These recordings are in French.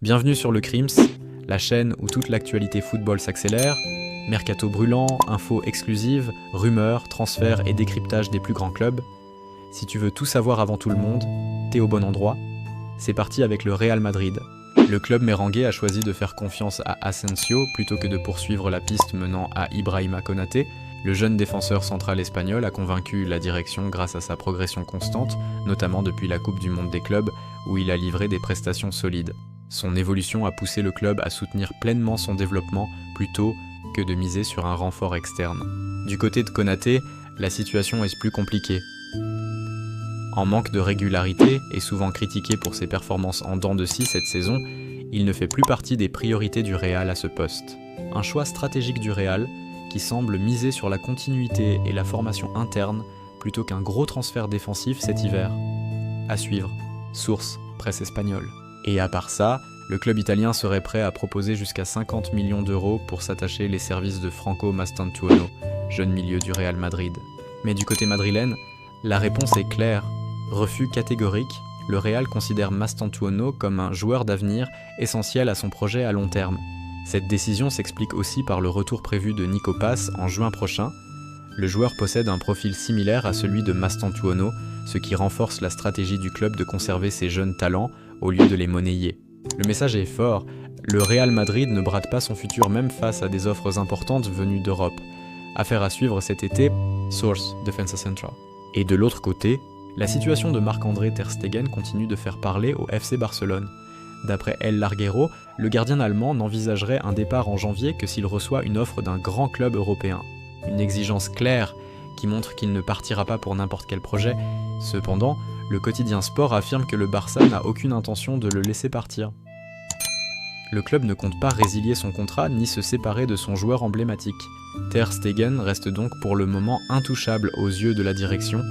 Bienvenue sur le Crims, la chaîne où toute l'actualité football s'accélère, mercato brûlant, infos exclusives, rumeurs, transferts et décryptage des plus grands clubs. Si tu veux tout savoir avant tout le monde, t'es au bon endroit. C'est parti avec le Real Madrid. Le club merengue a choisi de faire confiance à Asensio plutôt que de poursuivre la piste menant à Ibrahima Konaté. Le jeune défenseur central espagnol a convaincu la direction grâce à sa progression constante, notamment depuis la Coupe du Monde des clubs où il a livré des prestations solides. Son évolution a poussé le club à soutenir pleinement son développement plutôt que de miser sur un renfort externe. Du côté de Konaté, la situation est plus compliquée. En manque de régularité et souvent critiqué pour ses performances en dents de scie cette saison, il ne fait plus partie des priorités du Real à ce poste. Un choix stratégique du Real qui semble miser sur la continuité et la formation interne plutôt qu'un gros transfert défensif cet hiver. À suivre. Source, presse espagnole. Et à part ça, le club italien serait prêt à proposer jusqu'à 50 millions d'euros pour s'attacher les services de Franco Mastantuono, jeune milieu du Real Madrid. Mais du côté madrilène, la réponse est claire. Refus catégorique, le Real considère Mastantuono comme un joueur d'avenir essentiel à son projet à long terme. Cette décision s'explique aussi par le retour prévu de Nico Paz en juin prochain. Le joueur possède un profil similaire à celui de Mastantuono, ce qui renforce la stratégie du club de conserver ses jeunes talents au lieu de les monnayer. Le message est fort, le Real Madrid ne brade pas son futur même face à des offres importantes venues d'Europe. Affaire à suivre cet été, Source, Defensa Central. Et de l'autre côté, la situation de Marc-André Ter Stegen continue de faire parler au FC Barcelone. D'après El Larguero, le gardien allemand n'envisagerait un départ en janvier que s'il reçoit une offre d'un grand club européen. Une exigence claire qui montre qu'il ne partira pas pour n'importe quel projet. Cependant, le quotidien Sport affirme que le Barça n'a aucune intention de le laisser partir. Le club ne compte pas résilier son contrat ni se séparer de son joueur emblématique. Ter Stegen reste donc pour le moment intouchable aux yeux de la direction,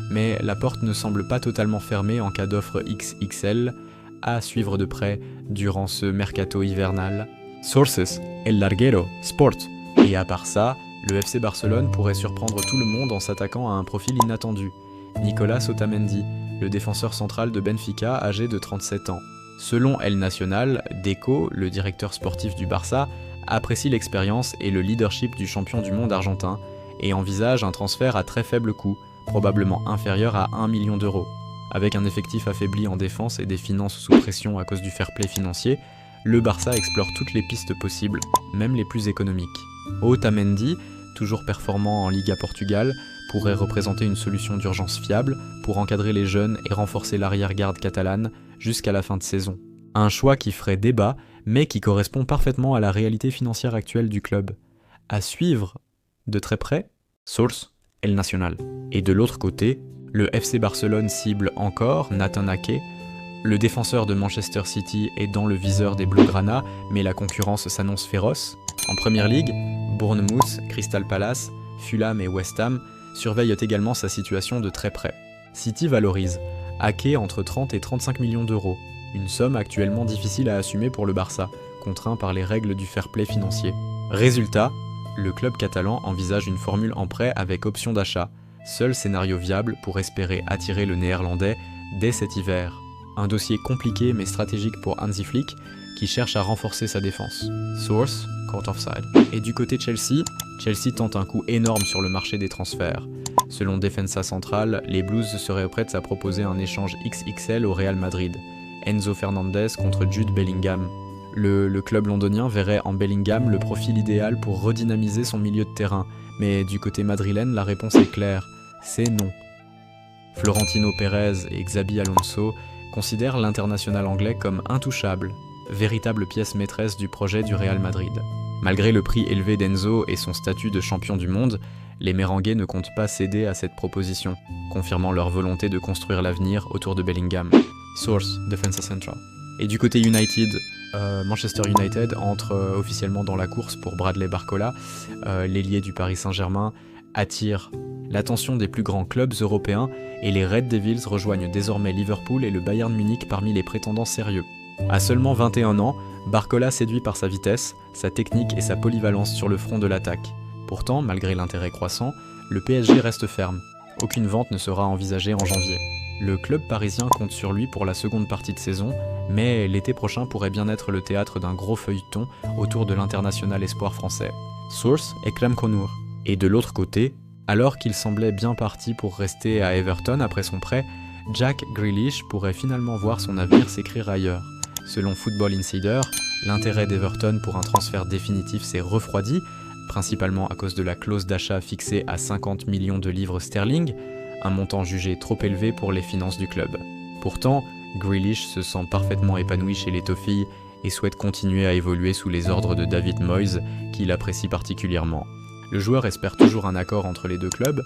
mais la porte ne semble pas totalement fermée en cas d'offre XXL, à suivre de près durant ce mercato hivernal. Sources, El Larguero, Sport. Et à part ça, le FC Barcelone pourrait surprendre tout le monde en s'attaquant à un profil inattendu. Nicolas Otamendi, le défenseur central de Benfica âgé de 37 ans. Selon El Nacional, Deco, le directeur sportif du Barça, apprécie l'expérience et le leadership du champion du monde argentin et envisage un transfert à très faible coût, probablement inférieur à 1 million d'euros. Avec un effectif affaibli en défense et des finances sous pression à cause du fair play financier, le Barça explore toutes les pistes possibles, même les plus économiques. Otamendi, toujours performant en Liga Portugal, pourrait représenter une solution d'urgence fiable pour encadrer les jeunes et renforcer l'arrière-garde catalane jusqu'à la fin de saison. Un choix qui ferait débat, mais qui correspond parfaitement à la réalité financière actuelle du club. À suivre de très près, Source, El Nacional. Et de l'autre côté, le FC Barcelone cible encore Nathan Ake. Le défenseur de Manchester City est dans le viseur des Blaugrana, mais la concurrence s'annonce féroce. En Premier League, Bournemouth, Crystal Palace, Fulham et West Ham surveillent également sa situation de très près. City valorise Ake entre 30 et 35 millions d'euros, une somme actuellement difficile à assumer pour le Barça, contraint par les règles du fair play financier. Résultat, le club catalan envisage une formule en prêt avec option d'achat, seul scénario viable pour espérer attirer le néerlandais dès cet hiver. Un dossier compliqué mais stratégique pour Hansi Flick, qui cherche à renforcer sa défense. Source, Court Offside. Et du côté Chelsea tente un coup énorme sur le marché des transferts. Selon Defensa Central, les Blues seraient prêtes à proposer un échange XXL au Real Madrid. Enzo Fernandez contre Jude Bellingham. Le club londonien verrait en Bellingham le profil idéal pour redynamiser son milieu de terrain, mais du côté madrilène, la réponse est claire, c'est non. Florentino Pérez et Xabi Alonso considèrent l'international anglais comme intouchable, véritable pièce maîtresse du projet du Real Madrid. Malgré le prix élevé d'Enzo et son statut de champion du monde, les Merengues ne comptent pas céder à cette proposition, confirmant leur volonté de construire l'avenir autour de Bellingham. Source, Defensa Central. Et du côté United, Manchester United entre officiellement dans la course pour Bradley Barcola, l'ailier du Paris Saint-Germain, attire l'attention des plus grands clubs européens et les Red Devils rejoignent désormais Liverpool et le Bayern Munich parmi les prétendants sérieux. À seulement 21 ans, Barcola séduit par sa vitesse, sa technique et sa polyvalence sur le front de l'attaque. Pourtant, malgré l'intérêt croissant, le PSG reste ferme. Aucune vente ne sera envisagée en janvier. Le club parisien compte sur lui pour la seconde partie de saison, mais l'été prochain pourrait bien être le théâtre d'un gros feuilleton autour de l'international espoir français. Source: Ekrem Konur. Et de l'autre côté, alors qu'il semblait bien parti pour rester à Everton après son prêt, Jack Grealish pourrait finalement voir son avenir s'écrire ailleurs. Selon Football Insider, l'intérêt d'Everton pour un transfert définitif s'est refroidi, principalement à cause de la clause d'achat fixée à 50 millions de livres sterling, un montant jugé trop élevé pour les finances du club. Pourtant, Grealish se sent parfaitement épanoui chez les Toffees et souhaite continuer à évoluer sous les ordres de David Moyes, qu'il apprécie particulièrement. Le joueur espère toujours un accord entre les deux clubs,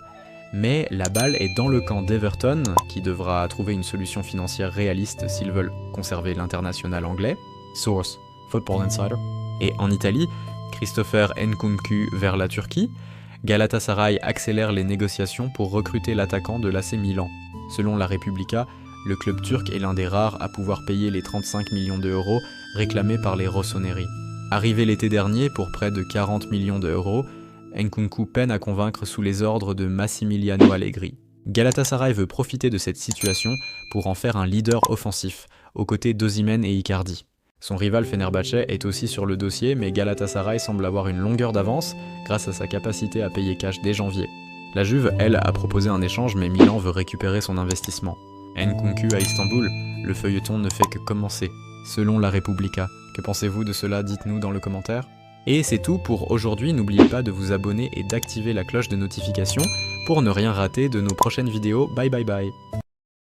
mais la balle est dans le camp d'Everton, qui devra trouver une solution financière réaliste s'ils veulent conserver l'international anglais. Source: Football Insider. Et en Italie, Christopher Nkunku vers la Turquie. Galatasaray accélère les négociations pour recruter l'attaquant de l'AC Milan. Selon la Repubblica, le club turc est l'un des rares à pouvoir payer les 35 millions d'euros réclamés par les rossoneri. Arrivé l'été dernier pour près de 40 millions d'euros, Nkunku peine à convaincre sous les ordres de Massimiliano Allegri. Galatasaray veut profiter de cette situation pour en faire un leader offensif, aux côtés d'Osimhen et Icardi. Son rival Fenerbahçe est aussi sur le dossier, mais Galatasaray semble avoir une longueur d'avance grâce à sa capacité à payer cash dès janvier. La Juve, elle, a proposé un échange, mais Milan veut récupérer son investissement. Nkunku à Istanbul, le feuilleton ne fait que commencer. Selon la Repubblica, que pensez-vous de cela? Dites-nous dans le commentaire. Et c'est tout pour aujourd'hui, n'oubliez pas de vous abonner et d'activer la cloche de notification pour ne rien rater de nos prochaines vidéos. Bye bye bye.